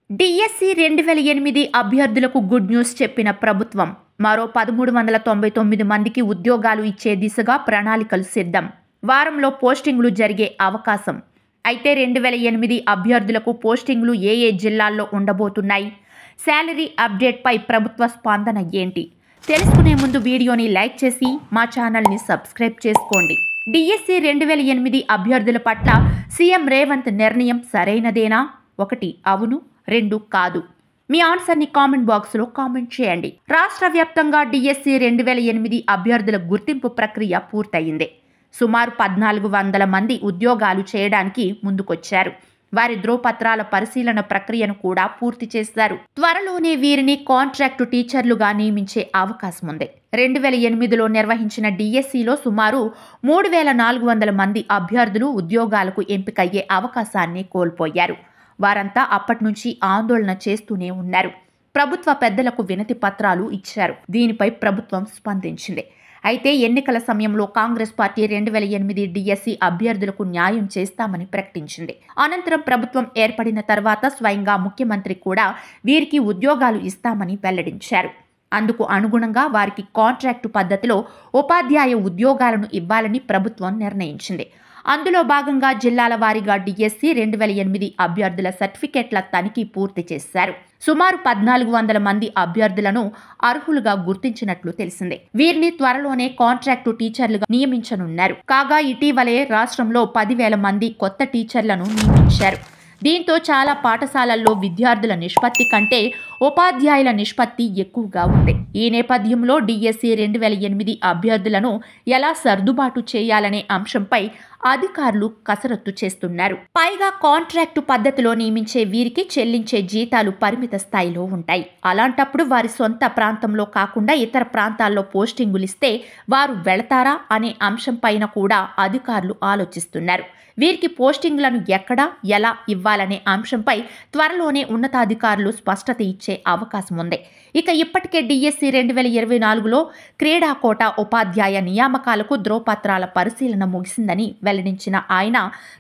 DSC 2008 అభ్యర్థులకు good news చెప్పిన ప్రభుత్వం మరో 1399 మందికి ఉద్యోగాలు ఇచ్చే దిశగా ప్రణాళికలు సిద్ధం. వారంలో పోస్టింగ్లు జరిగే అవకాశం. అయితే 2008 అభ్యర్థులకు పోస్టింగ్లు ఏ జిల్లాల్లో ఉండబోతున్నాయి? శాలరీ అప్డేట్పై ప్రభుత్వ స్పందన ఏంటి? తెలుసుకునే ముందు వీడియోని లైక్ చేసి మా ఛానల్ని సబ్స్క్రైబ్ చేసుకోండి. డిఎస్సి 2008 అభ్యర్థుల పట్ల సీఎం రేవంత్ నిర్ణయం సరైనదేనా? 1 అవును, 2 కాదు. మీ ఆన్సర్ని కామెంట్ బాక్స్లో కామెంట్ చేయండి. రాష్ట్ర వ్యాప్తంగా డిఎస్సి 2008 అభ్యర్థుల గుర్తింపు ప్రక్రియ పూర్తయింది. సుమారు 1400 మంది ఉద్యోగాలు చేయడానికి ముందుకొచ్చారు. వారి ధ్రువపత్రాల పరిశీలన ప్రక్రియను కూడా పూర్తి చేశారు. త్వరలోనే వీరిని కాంట్రాక్టు టీచర్లుగా నియమించే అవకాశం ఉంది. 2008లో నిర్వహించిన డిఎస్సిలో సుమారు 3400 మంది అభ్యర్థులు ఉద్యోగాలకు ఎంపికయ్యే అవకాశాన్ని కోల్పోయారు. వారంతా అప్పటి నుంచి ఆందోళన చేస్తూనే ఉన్నారు. ప్రభుత్వ పెద్దలకు వినతి పత్రాలు ఇచ్చారు. దీనిపై ప్రభుత్వం స్పందించింది. అయితే ఎన్నికల సమయంలో కాంగ్రెస్ పార్టీ 2008 డిఎస్సి అభ్యర్థులకు న్యాయం చేస్తామని ప్రకటించింది. అనంతరం ప్రభుత్వం ఏర్పడిన తర్వాత స్వయంగా ముఖ్యమంత్రి కూడా వీరికి ఉద్యోగాలు ఇస్తామని వెల్లడించారు. అందుకు అనుగుణంగా వారికి కాంట్రాక్టు పద్ధతిలో ఉపాధ్యాయ ఉద్యోగాలను ఇవ్వాలని ప్రభుత్వం నిర్ణయించింది. అందులో భాగంగా జిల్లాల వారీగా డిఎస్సి 2008 అభ్యర్థుల సర్టిఫికెట్ల తనిఖీ పూర్తి చేశారు. సుమారు 1400 మంది అభ్యర్థులను అర్హులుగా గుర్తించినట్లు తెలిసిందే. వీరిని త్వరలోనే కాంట్రాక్టు టీచర్లుగా నియమించనున్నారు. కాగా ఇటీవలే రాష్ట్రంలో 10,000 మంది కొత్త టీచర్లను నియమించారు. దీంతో చాలా పాఠశాలల్లో విద్యార్థుల నిష్పత్తి కంటే ఉపాధ్యాయుల నిష్పత్తి ఎక్కువగా ఉంది. ఈ నేపథ్యంలో డిఎస్సి 2008 అభ్యర్థులను ఎలా సర్దుబాటు చేయాలనే అంశంపై అధికారులు కసరత్తు చేస్తున్నారు. పైగా కాంట్రాక్టు పద్ధతిలో నియమించే వీరికి చెల్లించే జీతాలు పరిమిత స్థాయిలో ఉంటాయి. అలాంటప్పుడు వారి సొంత ప్రాంతంలో కాకుండా ఇతర ప్రాంతాల్లో పోస్టింగులు ఇస్తే వారు వెళతారా అనే అంశంపైన కూడా అధికారులు ఆలోచిస్తున్నారు. వీరికి పోస్టింగ్లను ఎక్కడ ఎలా ఇవ్వాలనే అంశంపై త్వరలోనే ఉన్నతాధికారులు స్పష్టత ఇచ్చే అవకాశం ఉంది. ఇక ఇప్పటికే డిఎస్సి 2024లో క్రీడా కోటా ఉపాధ్యాయ నియామకాలకు ధ్రువపత్రాల పరిశీలన ముగిసిందని వెల్లడించిన ఆయన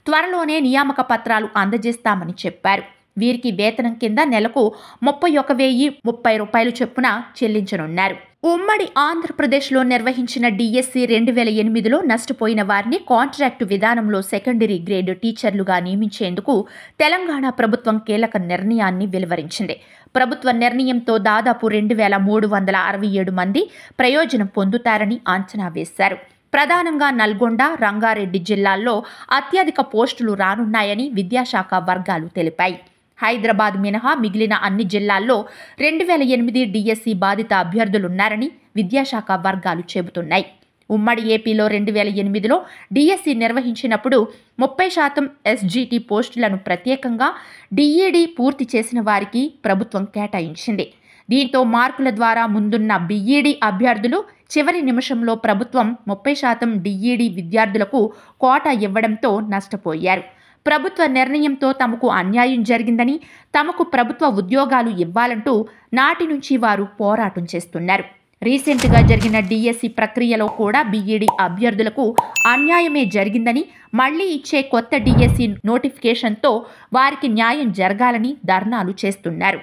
త్వరలోనే నియామక పత్రాలు అందజేస్తామని చెప్పారు. వీరికి వేతనం కింద నెలకు 31,030 రూపాయలు చొప్పున చెల్లించనున్నారు. ఉమ్మడి ఆంధ్రప్రదేశ్లో నిర్వహించిన డిఎస్సి 2008లో నష్టపోయిన వారిని కాంట్రాక్టు విధానంలో సెకండరీ గ్రేడ్ టీచర్లుగా నియమించేందుకు తెలంగాణ ప్రభుత్వం కీలక నిర్ణయాన్ని వెలువరించింది. ప్రభుత్వ నిర్ణయంతో దాదాపు 2,367 మంది ప్రయోజనం పొందుతారని అంచనా వేశారు. ప్రధానంగా నల్గొండ, రంగారెడ్డి జిల్లాల్లో అత్యధిక పోస్టులు రానున్నాయని విద్యాశాఖ వర్గాలు తెలిపాయి. హైదరాబాద్ మినహా మిగిలిన అన్ని జిల్లాల్లో 2008 డిఎస్సి బాధిత అభ్యర్థులున్నారని విద్యాశాఖ వర్గాలు చెబుతున్నాయి. ఉమ్మడి ఏపీలో 2008లో డిఎస్సి నిర్వహించినప్పుడు 30% ఎస్జిటి పోస్టులను ప్రత్యేకంగా డిఈడి పూర్తి చేసిన వారికి ప్రభుత్వం కేటాయించింది. దీంతో మార్కుల ద్వారా ముందున్న బిఈడి అభ్యర్థులు చివరి నిమిషంలో ప్రభుత్వం 30% డిఈడి విద్యార్థులకు కోటా ఇవ్వడంతో నష్టపోయారు. ప్రభుత్వ నిర్ణయంతో తమకు అన్యాయం జరిగిందని, తమకు ప్రభుత్వ ఉద్యోగాలు ఇవ్వాలంటూ నాటి నుంచి వారు పోరాటం చేస్తున్నారు. రీసెంట్గా జరిగిన డిఎస్సి ప్రక్రియలో కూడా బిఈడి అభ్యర్థులకు అన్యాయమే జరిగిందని, మళ్లీ ఇచ్చే కొత్త డిఎస్సి నోటిఫికేషన్తో వారికి న్యాయం జరగాలని ధర్నాలు చేస్తున్నారు.